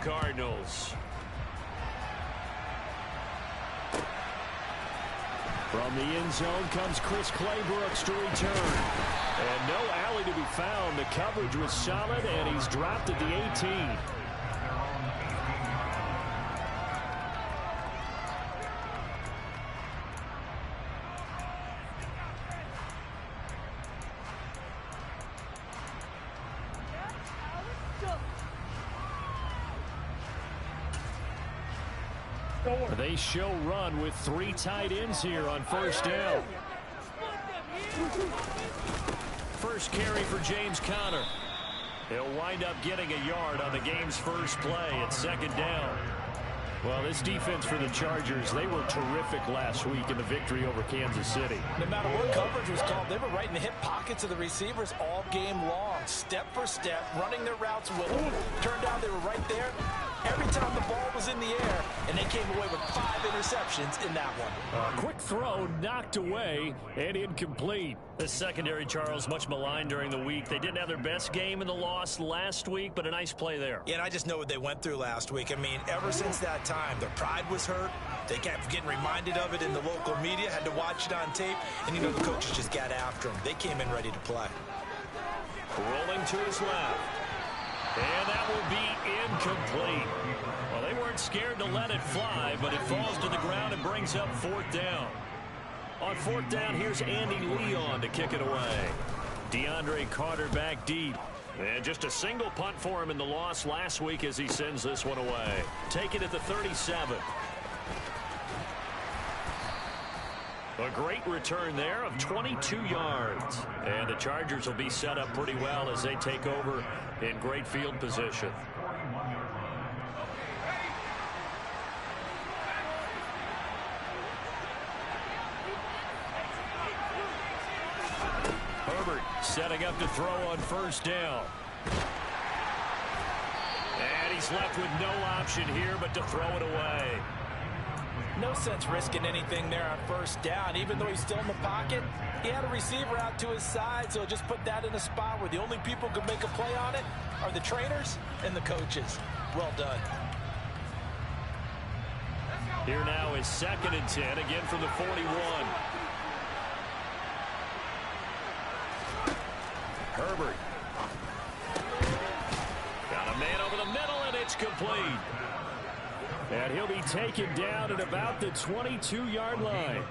Cardinals. From the end zone comes Chris Claybrooks to return. And no alley to be found. The coverage was solid, and he's dropped at the 18. They show run with 3 tight ends here on first down. First carry for James Conner. He'll wind up getting a yard on the game's first play at second down. Well, this defense for the Chargers, they were terrific last week in the victory over Kansas City. No matter what coverage was called, they were right in the hip pockets of the receivers all game long. Step for step, running their routes with them. Turned out they were right there every time the ball was in the air, and they came away with 5 interceptions in that one. A quick throw knocked away and incomplete. The secondary, Charles, much maligned during the week. They didn't have their best game in the loss last week, but a nice play there. Yeah, and I just know what they went through last week. I mean, ever since that time, their pride was hurt. They kept getting reminded of it in the local media, had to watch it on tape, and you know the coaches just got after them. They came in ready to play. Rolling to his left. And that will be incomplete. Well, they weren't scared to let it fly, but it falls to the ground and brings up 4th down. On 4th down, here's Andy Leon to kick it away. DeAndre Carter back deep. And just a single punt for him in the loss last week as he sends this one away. Take it at the 37. A great return there of 22 yards. And the Chargers will be set up pretty well as they take over in great field position. Herbert setting up to throw on first down. And he's left with no option here but to throw it away. No sense risking anything there on first down. Even though he's still in the pocket, he had a receiver out to his side, so just put that in a spot where the only people who can make a play on it are the trainers and the coaches. Well done. Here now is 2nd and 10, again from the 41. Herbert. Got a man over the middle, and it's complete. And he'll be taken down at about the 22-yard line.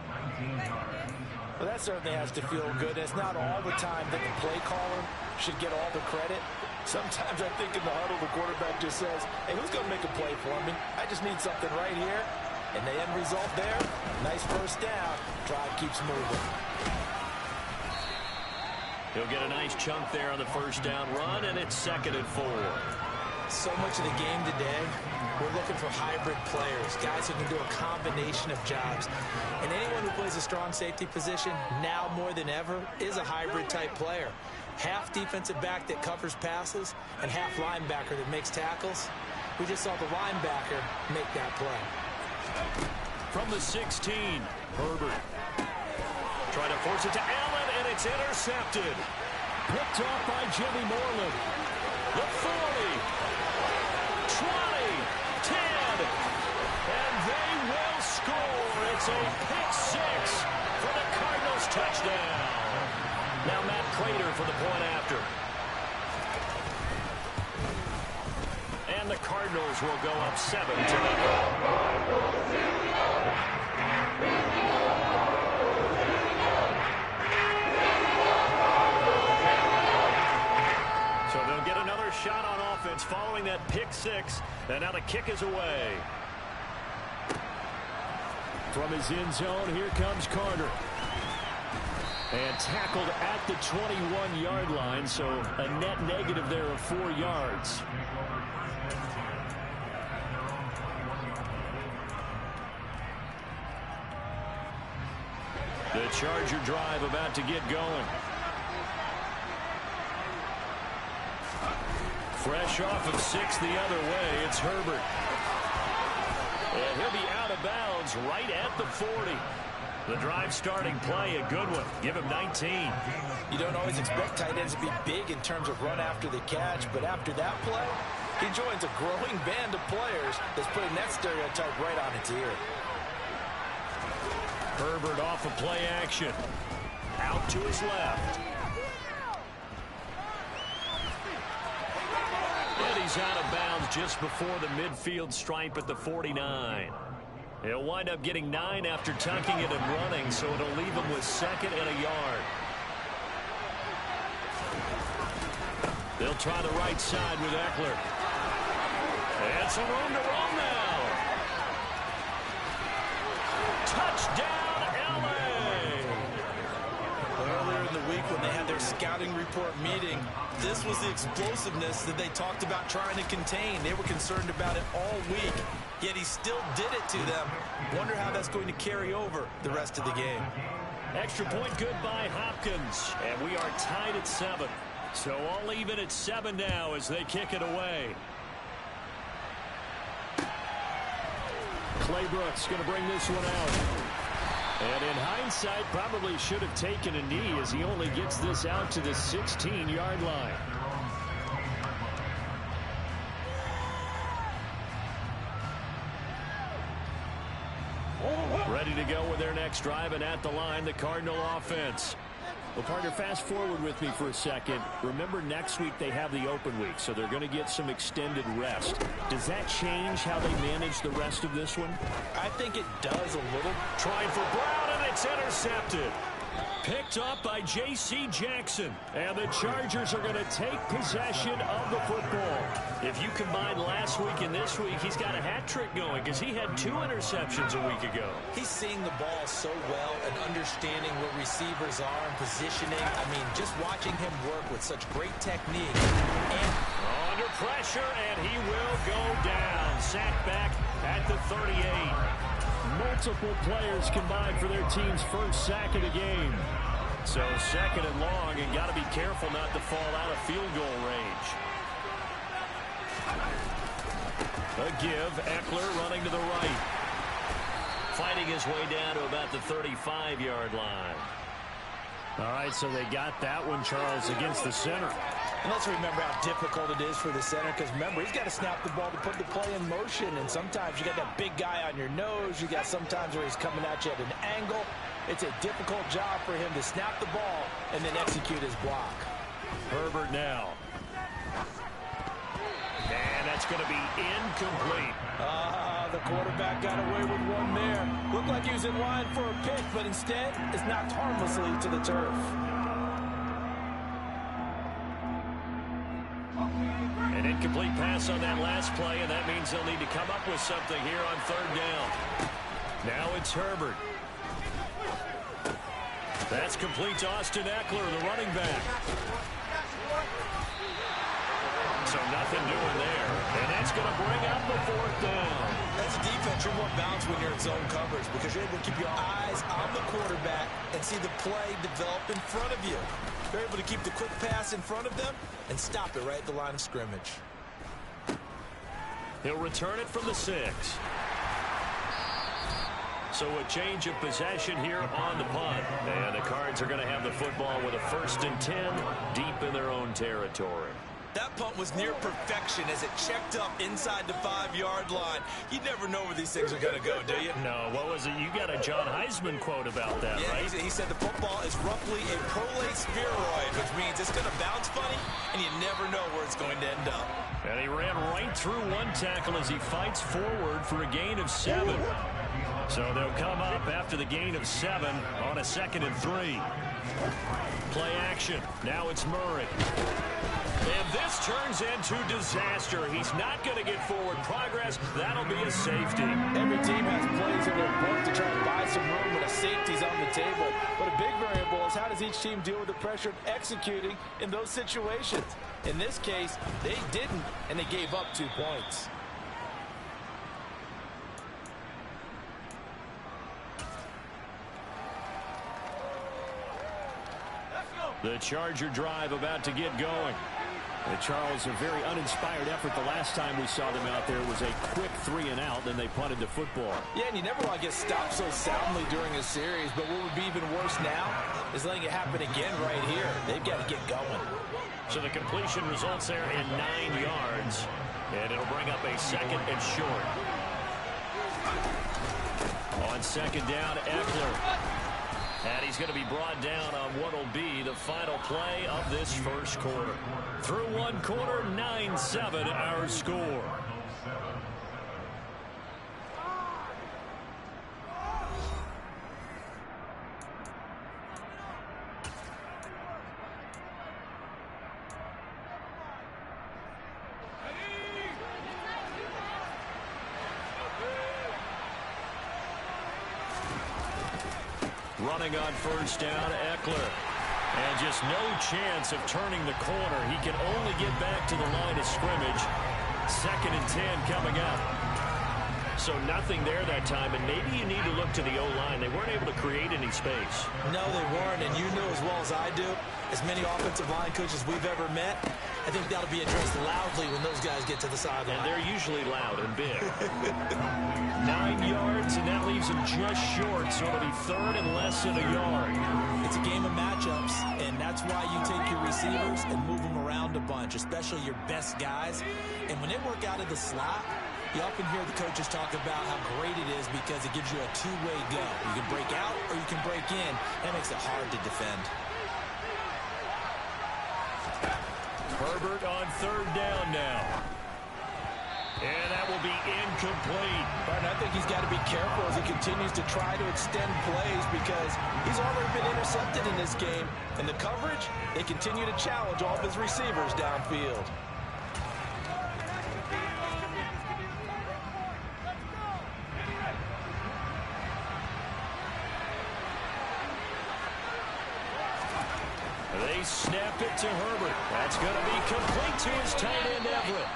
Well, that certainly has to feel good. It's not all the time that the play caller should get all the credit. Sometimes I think in the huddle, the quarterback just says, hey, who's going to make a play for me? I just need something right here. And the end result there, nice first down. Drive keeps moving. He'll get a nice chunk there on the first down run, and it's 2nd and 4. So much of the game today, we're looking for hybrid players, guys who can do a combination of jobs. And anyone who plays a strong safety position, now more than ever, is a hybrid-type player. Half defensive back that covers passes and half linebacker that makes tackles. We just saw the linebacker make that play. From the 16, Herbert. Trying to force it to Allen, and it's intercepted. Picked off by Jimmy Moreland. The 40. 20, 10, and they will score. It's a pick 6 for the Cardinals touchdown. Now Matt Prater for the point after. And the Cardinals will go up 7-0. So they'll get another shot on offense following that pick 6, and now the kick is away. From his end zone, here comes Carter. And tackled at the 21-yard line, so a net negative there of 4 yards. The Charger drive about to get going. Fresh off of 6 the other way, it's Herbert. And he'll be out of bounds right at the 40. The drive starting play, a good one. Give him 19. You don't always expect tight ends to be big in terms of run after the catch, but after that play, He joins a growing band of players that's putting that stereotype right on its ear. Herbert off of play action. Out to his left. And he's out of bounds just before the midfield stripe at the 49. He'll wind up getting 9 after tucking it and running, so it'll leave him with 2nd and a yard. They'll try the right side with Eckler. And some room to run now. Touchdown, L.A. Earlier in the week when they had their scouting report meeting, this was the explosiveness that they talked about trying to contain. They were concerned about it all week, yet he still did it to them. Wonder how that's going to carry over the rest of the game. Extra point good by Hopkins, and we are tied at 7. So all even at 7 now as they kick it away. Claybrooks going to bring this one out. And in hindsight, probably should have taken a knee as he only gets this out to the 16-yard line. Ready to go with their next drive, and at the line, the Cardinal offense. Well, partner, fast forward with me for a second. Remember, next week they have the open week, so they're going to get some extended rest. Does that change how they manage the rest of this one? I think it does a little. Trying for Brown, and it's intercepted. Picked up by J.C. Jackson. And the Chargers are going to take possession of the football. If you combine last week and this week, he's got a hat trick going because he had 2 interceptions a week ago. He's seeing the ball so well and understanding what receivers are and positioning. I mean, just watching him work with such great technique. And under pressure, and he will go down. Sacked back at the 38. Multiple players combined for their team's first sack of the game. So 2nd and long, and got to be careful not to fall out of field goal range. A give, Eckler running to the right. Fighting his way down to about the 35-yard line. All right, so they got that one, Charles, against the center. And let's remember how difficult it is for the center, because remember, he's got to snap the ball to put the play in motion, and sometimes you got that big guy on your nose. You got sometimes where he's coming at you at an angle. It's a difficult job for him to snap the ball and then execute his block. Herbert now. And that's going to be incomplete. The quarterback got away with one there. Looked like he was in line for a pick, but instead it's knocked harmlessly to the turf. An incomplete pass on that last play, and that means they'll need to come up with something here on 3rd down. Now it's Herbert. That's complete to Austin Eckler, the running back. So nothing doing there. And that's going to bring up the 4th down. As a defense, you're more balanced when you're in zone coverage because you're able to keep your eyes on the quarterback and see the play develop in front of you. You're able to keep the quick pass in front of them and stop it right at the line of scrimmage. He'll return it from the 6. So a change of possession here on the punt. And the Cards are going to have the football with a 1st and 10 deep in their own territory. That punt was near perfection as it checked up inside the 5-yard line. You never know where these things are going to go, do you? No, what was it? You got a John Heisman quote about that, yeah, right? He said the football is roughly a prolate spheroid, which means it's going to bounce funny, and you never know where it's going to end up. And he ran right through one tackle as he fights forward for a gain of 7. So they'll come up after the gain of 7 on a 2nd and 3. Play action. Now it's Murray. And this turns into disaster. He's not going to get forward progress. That'll be a safety. Every team has plays in their book to try to buy some room when a safety's on the table. But a big variable is how does each team deal with the pressure of executing in those situations. In this case, they didn't, and they gave up 2 points. The Charger drive about to get going. And Charles, a very uninspired effort the last time we saw them out there was a quick 3 and out, then they punted the football. Yeah, and you never want to get stopped so soundly during a series, but what would be even worse now is letting it happen again right here. They've got to get going. So the completion results there in 9 yards. And it'll bring up a second and short. On second down, Eckler. And he's going to be brought down on what will be the final play of this first quarter. Through one quarter, 9-7 our score. Running on first down, Eckler. And just no chance of turning the corner. He can only get back to the line of scrimmage. 2nd and 10 coming up. So nothing there that time, and maybe you need to look to the O-line. They weren't able to create any space. No, they weren't, and you know as well as I do, as many offensive line coaches we've ever met, I think that'll be addressed loudly when those guys get to the sideline. And they're usually loud and big. 9 yards, and that leaves him just short, so it'll be 3rd and less than a yard. It's a game of matchups, and that's why you take your receivers and move them around a bunch, especially your best guys. And when they work out of the slot, you often hear the coaches talk about how great it is because it gives you a two-way go. You can break out or you can break in. That makes it hard to defend. Herbert on 3rd down now. And that will be incomplete. Right, and I think he's got to be careful as he continues to try to extend plays because he's already been intercepted in this game. And the coverage, they continue to challenge all of his receivers downfield. They snap it to Herbert. That's going to be complete to his tight end, Everett.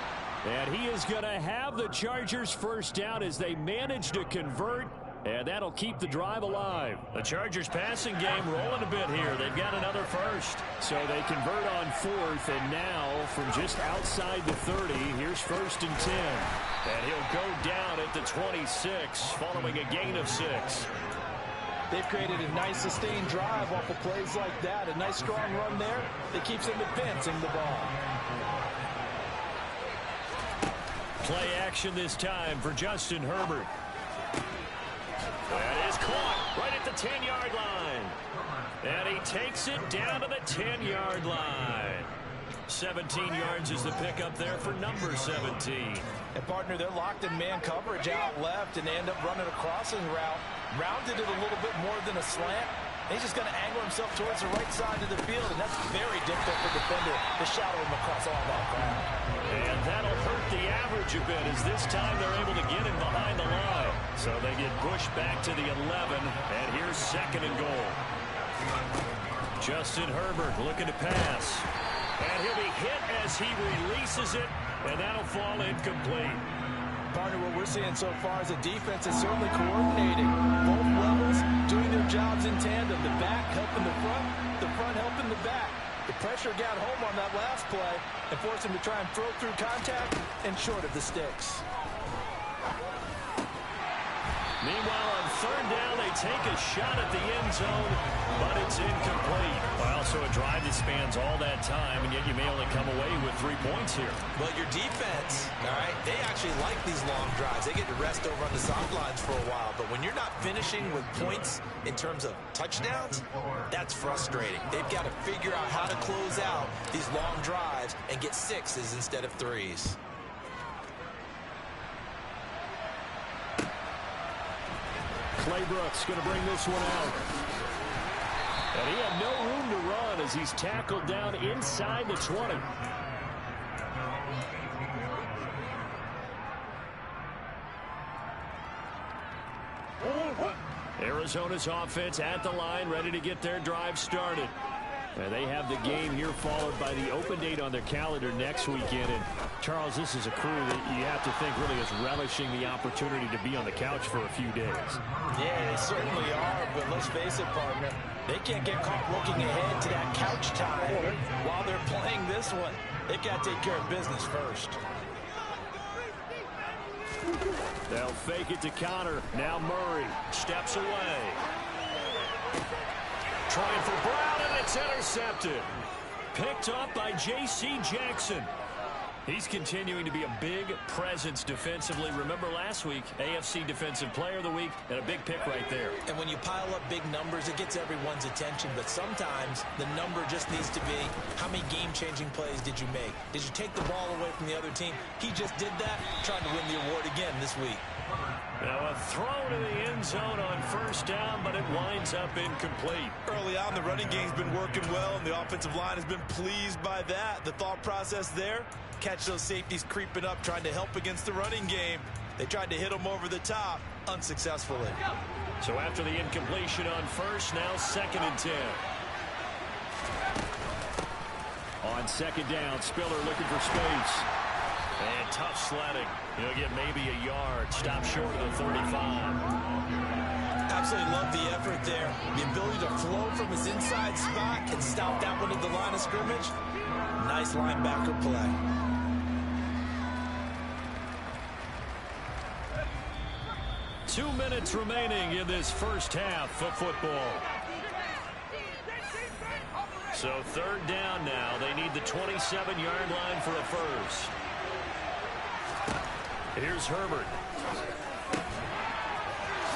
And he is going to have the Chargers first down as they manage to convert, and that'll keep the drive alive. The Chargers passing game rolling a bit here. They've got another first. So they convert on 4th, and now from just outside the 30, here's 1st and 10. And he'll go down at the 26 following a gain of 6. They've created a nice sustained drive off of plays like that. A nice strong run there that keeps them advancing the ball. Play action this time for Justin Herbert. That is caught right at the 10-yard line. And he takes it down to the 10-yard line. 17 yards is the pickup there for number 17. And, partner, they're locked in man coverage out left, and they end up running a crossing route. Rounded it a little bit more than a slant. He's just going to angle himself towards the right side of the field, and that's very difficult for the defender to shadow him across all that ground. And that'll hurt the average a bit as this time they're able to get him behind the line. So they get pushed back to the 11, and here's 2nd and goal. Justin Herbert looking to pass. And he'll be hit as he releases it, and that'll fall incomplete. Partner, what we're seeing so far is a defense is certainly coordinating. Both levels doing their jobs in tandem. The back helping the front helping the back. The pressure got home on that last play and forced him to try and throw through contact and short of the sticks. Meanwhile, on 3rd down, they take a shot at the end zone, but it's incomplete. Well, so a drive that spans all that time, and yet you may only come away with 3 points here. Well, your defense, all right, they actually like these long drives. They get to rest over on the sidelines for a while, but when you're not finishing with points in terms of touchdowns, that's frustrating. They've got to figure out how to close out these long drives and get 6s instead of 3s. Claybrooks going to bring this one out. And he had no room to run as he's tackled down inside the 20. Arizona's offense at the line, ready to get their drive started. And they have the game here followed by the open date on their calendar next weekend. And Charles, this is a crew that you have to think really is relishing the opportunity to be on the couch for a few days. Yeah, they certainly are, but let's face it, partner. They can't get caught looking ahead to that couch time while they're playing this one. They've got to take care of business first. They'll fake it to Connor. Now Murray steps away. Trying for Brown, and it's intercepted. Picked up by J.C. Jackson. He's continuing to be a big presence defensively. Remember last week, AFC Defensive Player of the Week, and a big pick right there. And when you pile up big numbers, it gets everyone's attention. But sometimes the number just needs to be, how many game-changing plays did you make? Did you take the ball away from the other team? He just did that, trying to win the award again this week. Now a throw to the end zone on first down, but it winds up incomplete. Early on, the running game's been working well, and the offensive line has been pleased by that. The thought process there, catch those safeties creeping up, trying to help against the running game. They tried to hit them over the top, unsuccessfully. So after the incompletion on first, now 2nd and 10. On 2nd down, Spiller looking for space. And tough sledding. He'll get maybe a yard. Stop short of the 35. Absolutely love the effort there. The ability to flow from his inside spot and stop that one at the line of scrimmage. Nice linebacker play. Two minutes remaining in this first half of football. So 3rd down now. They need the 27-yard line for a first. Here's Herbert.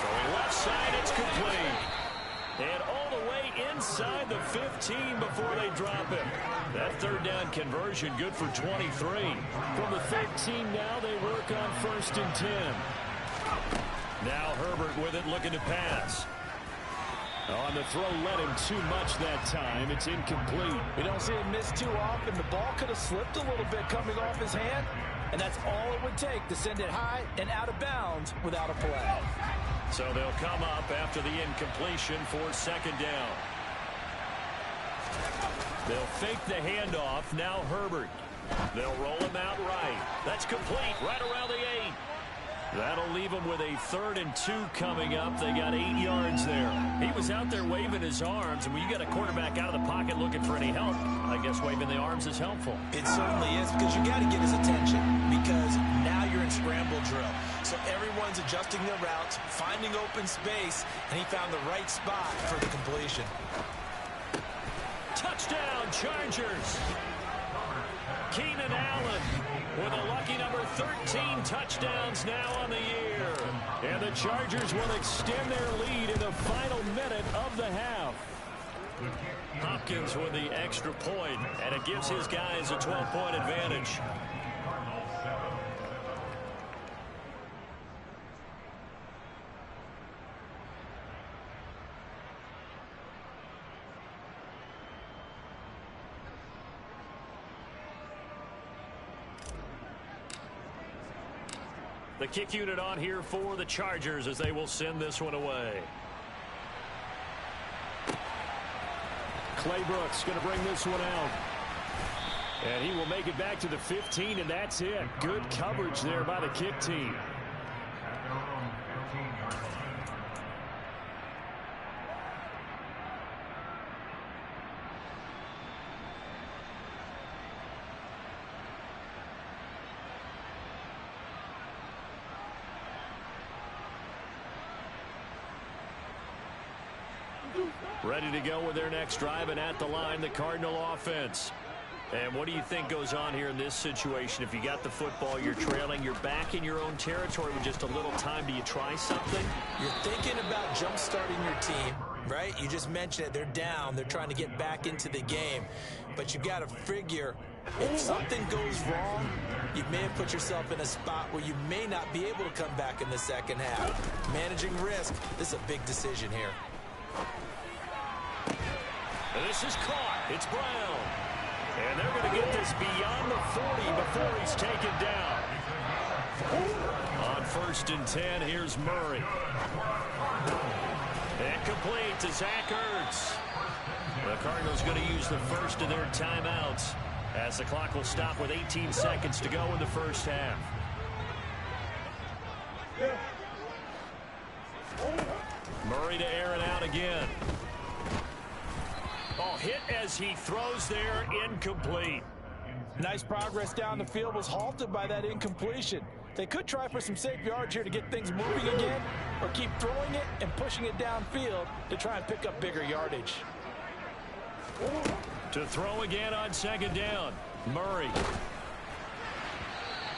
Going left side, it's complete. And all the way inside the 15 before they drop him. That 3rd down conversion good for 23. From the 13 now, they work on 1st and 10. Now Herbert with it, looking to pass. On the throw, led him too much that time. It's incomplete. We don't see him miss too often. The ball could have slipped a little bit coming off his hand. And that's all it would take to send it high and out of bounds without a play. So they'll come up after the incompletion for 2nd down. They'll fake the handoff. Now Herbert. They'll roll him out right. That's complete right around the 8. That'll leave them with a 3rd and 2 coming up. They got 8 yards there. He was out there waving his arms, and when you got a quarterback out of the pocket looking for any help, I guess waving the arms is helpful. It certainly is, because you got to get his attention, because now you're in scramble drill. So everyone's adjusting their routes, finding open space, and he found the right spot for the completion. Touchdown, Chargers! Keenan Allen with a lucky number 13 touchdowns now on the year. And the Chargers will extend their lead in the final minute of the half. Hopkins with the extra point, and it gives his guys a 12-point advantage. The kick unit on here for the Chargers as they will send this one away. Clay Brooks going to bring this one out. And he will make it back to the 15, and that's it. Good coverage there by the kick team. Ready to go with their next drive, and at the line, the Cardinal offense. And what do you think goes on here in this situation? If you got the football, you're trailing, you're back in your own territory with just a little time. Do you try something? You're thinking about jump-starting your team, right? You just mentioned it. They're down. They're trying to get back into the game. But you got to figure, if something goes wrong, you may have put yourself in a spot where you may not be able to come back in the second half. Managing risk, this is a big decision here. This is caught. It's Brown. And they're going to get this beyond the 40 before he's taken down. On 1st and 10, here's Murray. And complete to Zach Ertz. The Cardinals going to use the first of their timeouts as the clock will stop with 18 seconds to go in the first half. Murray to air it out again. Oh, hit as he throws there, incomplete. Nice progress down the field, was halted by that incompletion. They could try for some safe yards here to get things moving again, or keep throwing it and pushing it downfield to try and pick up bigger yardage. To throw again on 2nd down, Murray.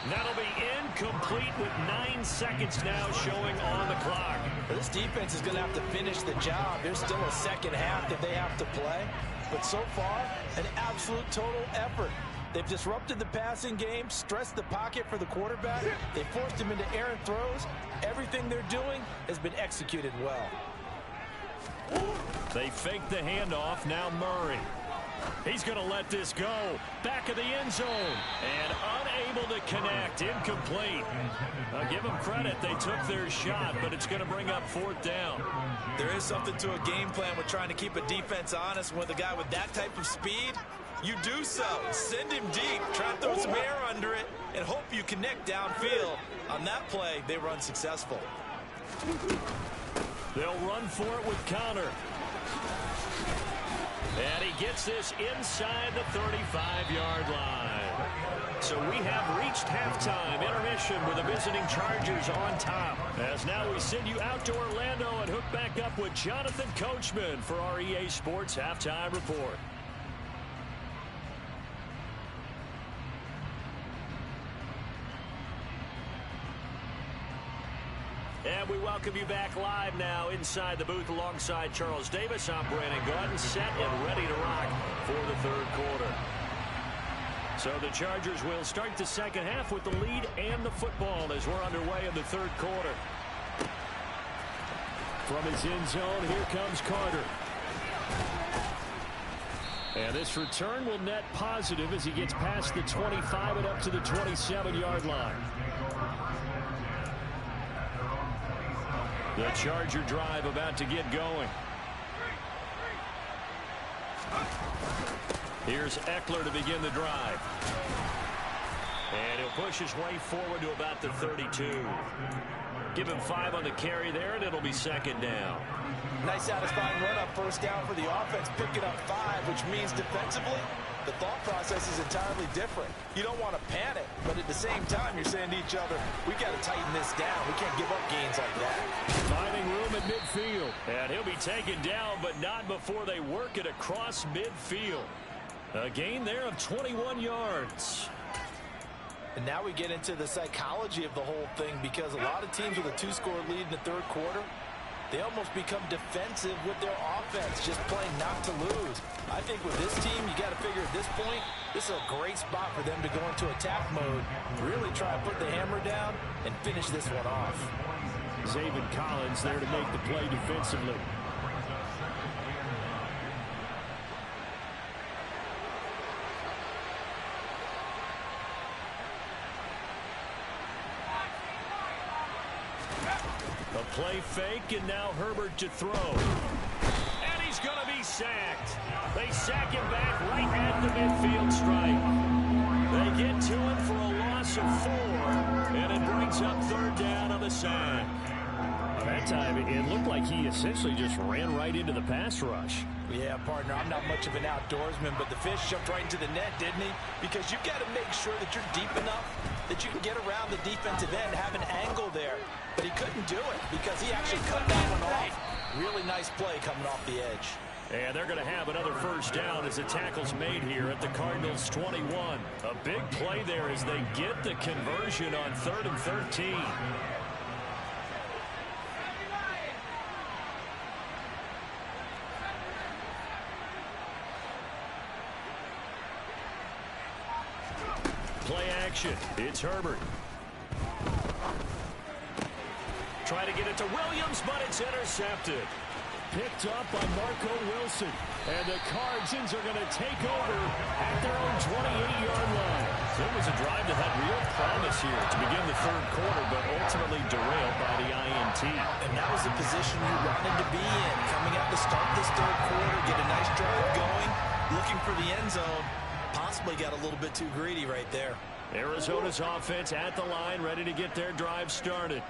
That'll be incomplete with 9 seconds now showing on the clock. This defense is going to have to finish the job. There's still a second half that they have to play. But so far, an absolute total effort. They've disrupted the passing game, stressed the pocket for the quarterback. They forced him into errant throws. Everything they're doing has been executed well. They fake the handoff. Now Murray. He's going to let this go. Back of the end zone. And unable to connect. Incomplete. I'll give them credit. They took their shot, but it's going to bring up 4th down. There is something to a game plan with trying to keep a defense honest. With a guy with that type of speed, you do so. Send him deep. Try to throw some air under it and hope you connect downfield. On that play, they were unsuccessful. They'll run for it with Connor. And he gets this inside the 35-yard line. So we have reached halftime. Intermission with the visiting Chargers on top. As now we send you out to Orlando and hook back up with Jonathan Coachman for our EA Sports Halftime Report. And we welcome you back live now inside the booth alongside Charles Davis. I'm Brandon Gaudin, set and ready to rock for the 3rd quarter. So the Chargers will start the second half with the lead and the football as we're underway in the 3rd quarter. From his end zone, here comes Carter. And this return will net positive as he gets past the 25 and up to the 27-yard line. The Charger drive about to get going. Here's Eckler to begin the drive. And he'll push his way forward to about the 32. Give him 5 on the carry there, and it'll be 2nd down. Nice satisfying run up, 1st down for the offense, picking up 5, which means defensively, the thought process is entirely different. You don't want to panic, but at the same time, you're saying to each other, we got to tighten this down. We can't give up gains like that. Finding room at midfield. And he'll be taken down, but not before they work it across midfield. A gain there of 21 yards. And now we get into the psychology of the whole thing, because a lot of teams with a 2-score lead in the 3rd quarter, they almost become defensive with their offense, just playing not to lose. I think with this team, you got to figure at this point, this is a great spot for them to go into attack mode, really try to put the hammer down and finish this one off. Zaven Collins there to make the play defensively. A play fake, and now Herbert to throw. And he's going to be sacked. They sack him back right at the midfield stripe. They get to him for a loss of 4, and it brings up 3rd down on the sack. That time, it looked like he essentially just ran right into the pass rush. Yeah, partner, I'm not much of an outdoorsman, but the fish jumped right into the net, didn't he? Because you've got to make sure that you're deep enough that you can get around the defensive end, have an angle there. But he couldn't do it because he actually cut that one off. Really nice play coming off the edge. And they're going to have another 1st down as the tackle's made here at the Cardinals' 21. A big play there as they get the conversion on 3rd and 13. Play action. It's Herbert. Try to get it to Williams, but it's intercepted. Picked up by Marco Wilson. And the Cardinals are going to take over at their own 28-yard line. So it was a drive that had real promise here to begin the 3rd quarter, but ultimately derailed by the INT. And that was the position you wanted to be in. Coming out to start this 3rd quarter, get a nice drive going, looking for the end zone. Possibly got a little bit too greedy right there. Arizona's offense at the line, ready to get their drive started.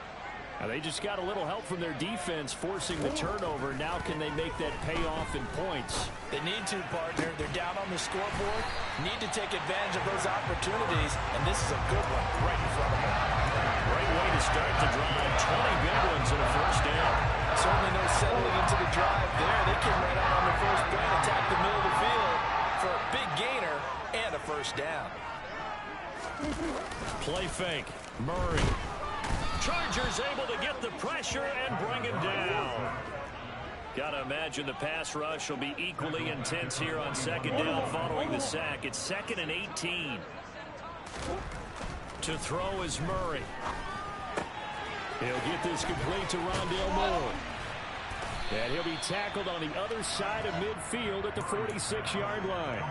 Now they just got a little help from their defense forcing the turnover. Now can they make that pay off in points? They need to, partner. They're down on the scoreboard. Need to take advantage of those opportunities, and this is a good one right in front of them. Great way to start the drive. 20 big ones and a 1st down. Certainly no settling into the drive there. They came right out on the 1st play, attack the middle of the field for a big gainer and a 1st down. Play fake. Murray. Chargers able to get the pressure and bring him down. Got to imagine the pass rush will be equally intense here on second down following the sack. It's 2nd and 18. To throw is Murray. He'll get this complete to Rondale Moore. And he'll be tackled on the other side of midfield at the 46-yard line.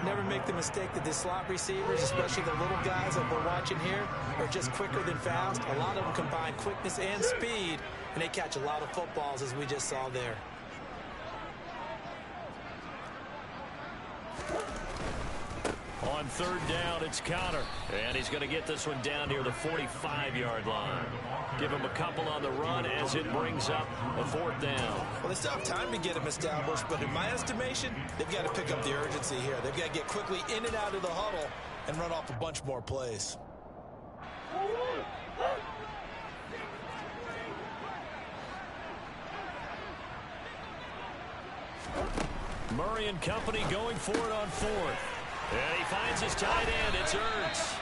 Never make the mistake that the slot receivers, especially the little guys that we're watching here, are just quicker than fast. A lot of them combine quickness and speed, and they catch a lot of footballs, as we just saw there. On 3rd down, it's Connor. And he's going to get this one down near the 45-yard line. Give him a couple on the run as it brings up a 4th down. Well, they still have time to get him established, but in my estimation, they've got to pick up the urgency here. They've got to get quickly in and out of the huddle and run off a bunch more plays. Murray and company going for it on 4th. And he finds his tight end. It's Ertz.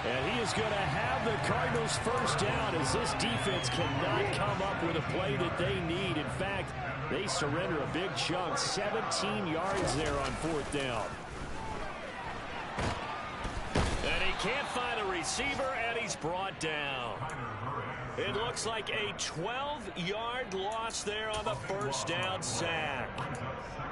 And he is going to have the Cardinals 1st down as this defense cannot come up with a play that they need. In fact, they surrender a big chunk. 17 yards there on 4th down. And he can't find a receiver, and he's brought down. It looks like a 12-yard loss there on the 1st down sack.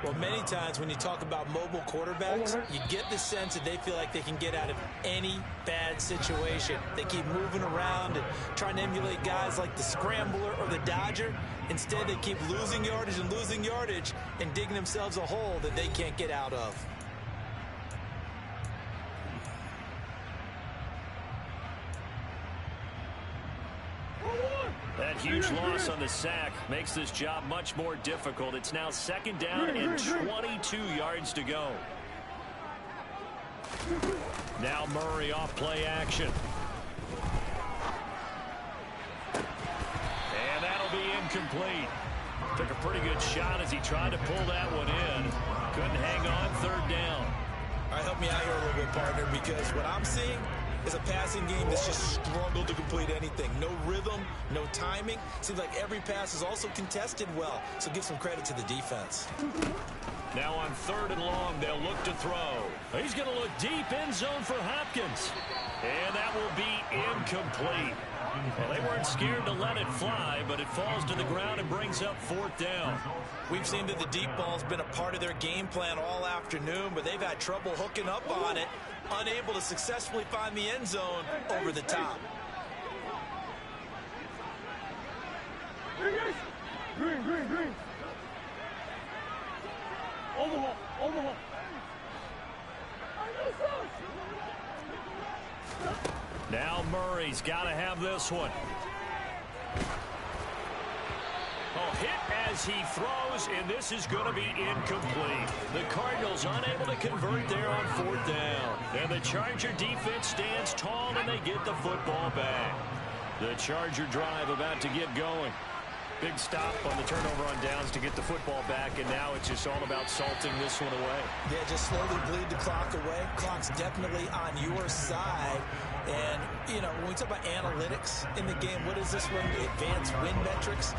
Well, many times when you talk about mobile quarterbacks, you get the sense that they feel like they can get out of any bad situation. They keep moving around and trying to emulate guys like the Scrambler or the Dodger. Instead, they keep losing yardage and digging themselves a hole that they can't get out of. That huge loss on the sack makes this job much more difficult. It's now 2nd down and 22 yards to go. Now Murray off play action. And that'll be incomplete. Took a pretty good shot as he tried to pull that one in. Couldn't hang on 3rd down. All right, help me out here a little bit, partner, because what I'm seeing is a passing game that's just struggled to complete anything. No rhythm, no timing. Seems like every pass is also contested well, so give some credit to the defense. Now on 3rd and long, they'll look to throw. He's going to look deep end zone for Hopkins. And that will be incomplete. Well, they weren't scared to let it fly, but it falls to the ground and brings up 4th down. We've seen that the deep ball's been a part of their game plan all afternoon, but they've had trouble hooking up on it, unable to successfully find the end zone over the top. Green. Overhaul. Now Murray's got to have this one. Oh, hit as he throws, and this is going to be incomplete. The Cardinals unable to convert there on 4th down. And the Charger defense stands tall, and they get the football back. The Charger drive about to get going. Big stop on the turnover on downs to get the football back, and now it's just all about salting this one away. Yeah, just slowly bleed the clock away. Clock's definitely on your side. And, you know, when we talk about analytics in the game, what is this one? Advanced win metrics?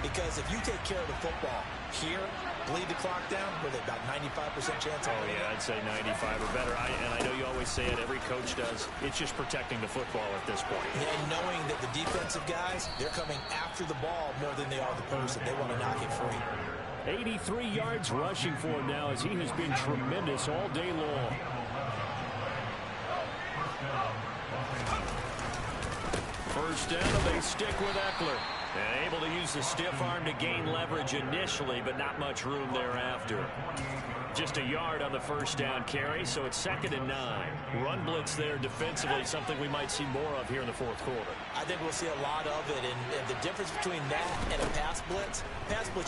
Because if you take care of the football here, bleed the clock down, with about 95% chance. Oh, yeah, I'd say 95 or better. And I know you always say it, every coach does. It's just protecting the football at this point. And knowing that the defensive guys, they're coming after the ball more than they are the person. They want to knock it free. 83 yards rushing for him now as he has been tremendous all day long. First down, and they stick with Eckler. And able to use the stiff arm to gain leverage initially, but not much room thereafter. Just a yard on the first down carry, so it's 2nd and 9. Run blitz there defensively, something we might see more of here in the 4th quarter. I think we'll see a lot of it, and the difference between that and a pass blitz,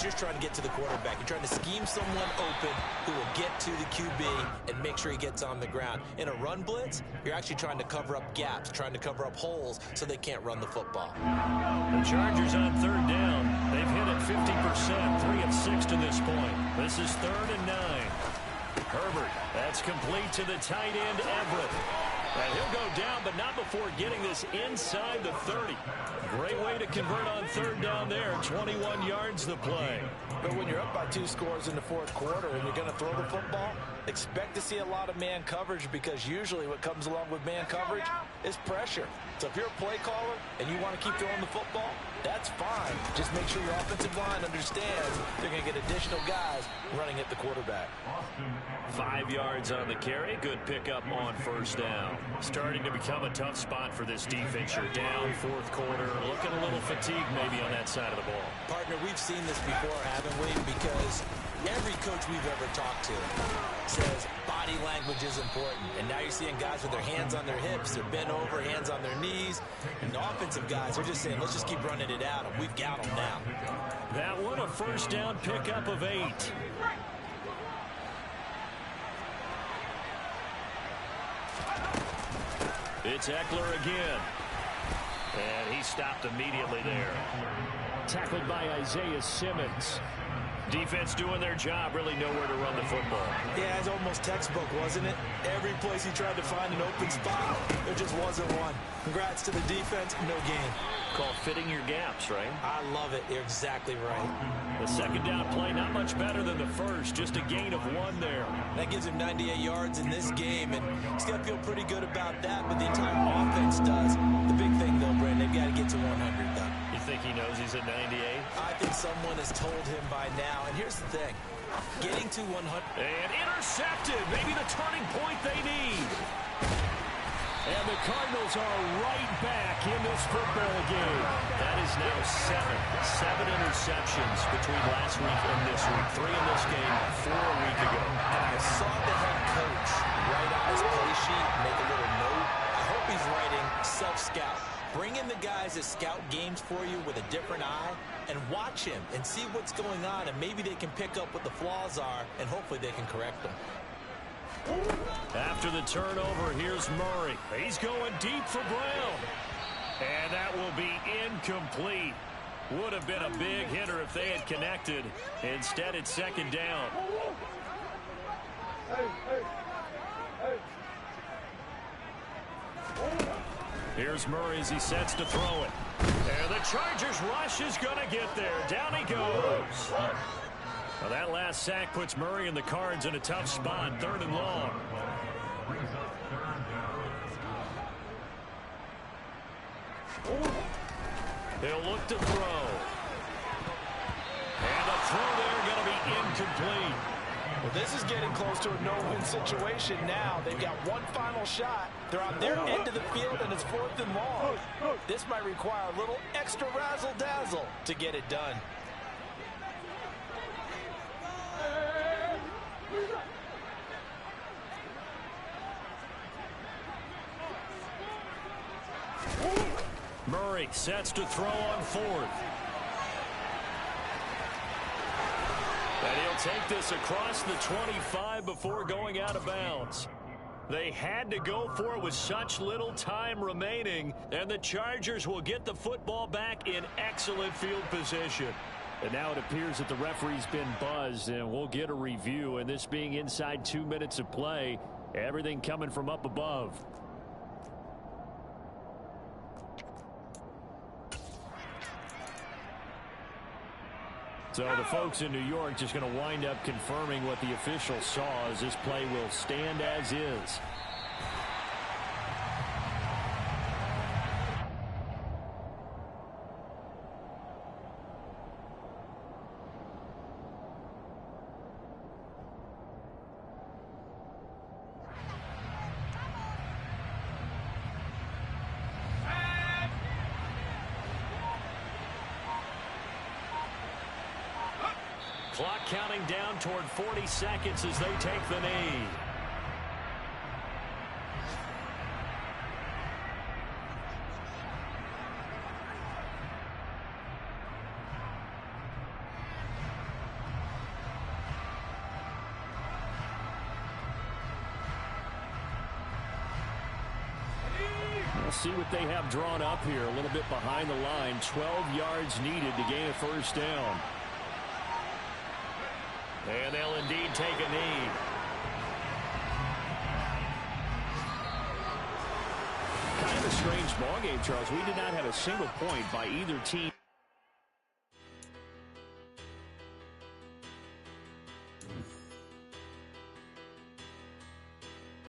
you're trying to get to the quarterback. You're trying to scheme someone open who will get to the QB and make sure he gets on the ground. In a run blitz, you're actually trying to cover up gaps, trying to cover up holes so they can't run the football. The Chargers on 3rd down. They've hit it 50%, 3 of 6 to this point. This is 3rd and 9. Herbert, that's complete to the tight end, Everett. And he'll go down, but not before getting this inside the 30. Great way to convert on third down there. 21 yards the play. But when you're up by 2 scores in the fourth quarter and you're going to throw the football, expect to see a lot of man coverage, because usually what comes along with man coverage is pressure. So if you're a play caller and you want to keep throwing the football, that's fine. Just make sure your offensive line understands they're going to get additional guys running at the quarterback. 5 yards on the carry. Good pickup on first down. Starting to become a tough spot for this defense. You're down fourth quarter. Looking a little fatigued maybe on that side of the ball. Partner, we've seen this before, haven't we? Because every coach we've ever talked to says body language is important. And now you're seeing guys with their hands on their hips, they're bent over, hands on their knees. And the offensive guys are just saying, let's just keep running it out, and we've got them now. That one, a first down pickup of 8. It's Eckler again. And he stopped immediately there. Tackled by Isaiah Simmons. Defense doing their job, really nowhere to run the football. Yeah, it's almost textbook, wasn't it? Every place he tried to find an open spot, there just wasn't one. Congrats to the defense, no gain. Called fitting your gaps, right? I love it. You're exactly right. The second down play, not much better than the first, just a gain of 1 there. That gives him 98 yards in this game, and he's got to feel pretty good about that, but the entire offense does. The big thing, though, Brandon, they've got to get to 100, though. You think he knows he's at 98? I think someone has told him by now, and here's the thing. Getting to 100. And intercepted. Maybe the turning point they need. And the Cardinals are right back in this football game. That is now 7 interceptions between last week and this week. 3 in this game, 4 a week ago. And I saw the head coach write on his play sheet, make a little note. I hope he's writing self-scout. Bring in the guys that scout games for you with a different eye and watch him and see what's going on, and maybe they can pick up what the flaws are, and hopefully they can correct them. After the turnover, here's Murray. He's going deep for Brown. And that will be incomplete. Would have been a big hitter if they had connected. Instead, it's second down. Here's Murray as he sets to throw it. And the Chargers rush is going to get there. Down he goes. Well, that last sack puts Murray and the Cards in a tough spot. 3rd and long. He'll look to throw. And the throw there going to be incomplete. Well, this is getting close to a no-win situation now. They've got one final shot. They're on their end of the field, and it's 4th and long. This might require a little extra razzle-dazzle to get it done. Murray sets to throw on 4th. And he'll take this across the 25 before going out of bounds. They had to go for it with such little time remaining, and the Chargers will get the football back in excellent field position. And now it appears that the referee's been buzzed, and we'll get a review. And this being inside 2 minutes of play, everything coming from up above. So the folks in New York just going to wind up confirming what the official saw, as this play will stand as is. Clock counting down toward 40 seconds as they take the knee. We'll see what they have drawn up here. A little bit behind the line. 12 yards needed to gain a first down. And they'll indeed take a knee. kind of a strange ball game, Charles. We did not have a single point by either team.